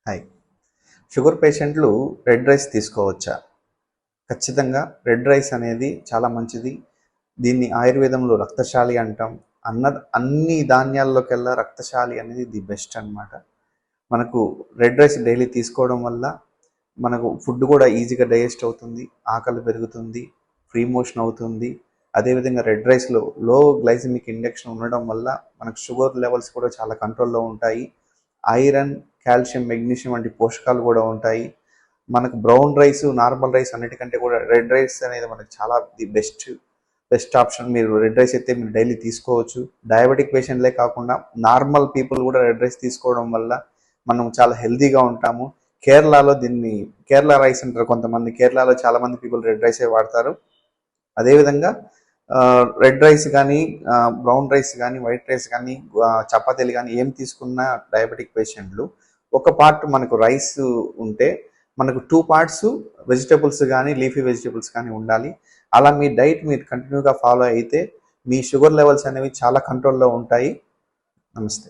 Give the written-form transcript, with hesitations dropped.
Hi. Sugar పేషెంట్లు red rice తీసుకోవచ్చా? ఖచ్చితంగా రెడ్ రైస్ అనేది చాలా మంచిది. దీన్ని ఆయుర్వేదంలో రక్తశాలి అంటాం. అన్ని ధాన్యాల్లోకెల్లా రక్తశాలి అనేది ది బెస్ట్ అన్నమాట. మనకు రెడ్ రైస్ డైలీ తీసుకోవడం వల్ల మనకు ఫుడ్ కూడా ఈజీగా డైజెస్ట్ అవుతుంది, ఆకలి పెరుగుతుంది, ఫ్రీ మోషన్ అవుతుంది. అదేవిధంగా రెడ్ రైస్లో లో గ్లైసెమిక్ ఇండెక్స్ ఉండడం వల్ల మనకు షుగర్ లెవెల్స్ కూడా చాలా కంట్రోల్లో ఉంటాయి. ఐరన్, కాల్షియం, మెగ్నీషియం వంటి పోషకాలు కూడా ఉంటాయి. మనకు బ్రౌన్ రైస్, నార్మల్ రైస్ అన్నిటికంటే కూడా రెడ్ రైస్ అనేది మనకు చాలా ది బెస్ట్ ఆప్షన్. మీరు రెడ్ రైస్ అయితే మీరు డైలీ తీసుకోవచ్చు. డయాబెటిక్ పేషెంట్లే కాకుండా నార్మల్ పీపుల్ కూడా రెడ్ రైస్ తీసుకోవడం వల్ల మనం చాలా హెల్తీగా ఉంటాము. కేరళలో దీన్ని కేరళ రైస్ అంటారు కొంతమంది. కేరళలో చాలామంది పీపుల్ రెడ్ రైసే వాడతారు. అదేవిధంగా రెడ్ రైస్ కానీ, బ్రౌన్ రైస్ కానీ, వైట్ రైస్ కానీ, చపాతీలు కానీ ఏం తీసుకున్నా డయాబెటిక్ పేషెంట్లు ఒక పార్ట్ మనకు రైస్ ఉంటే మనకు 2 పార్ట్స్ వెజిటబుల్స్ కానీ, లీఫీ వెజిటబుల్స్ కానీ ఉండాలి. అలా మీ డైట్ మీరు కంటిన్యూగా ఫాలో అయితే మీ షుగర్ లెవెల్స్ అనేవి చాలా కంట్రోల్లో ఉంటాయి. నమస్తే.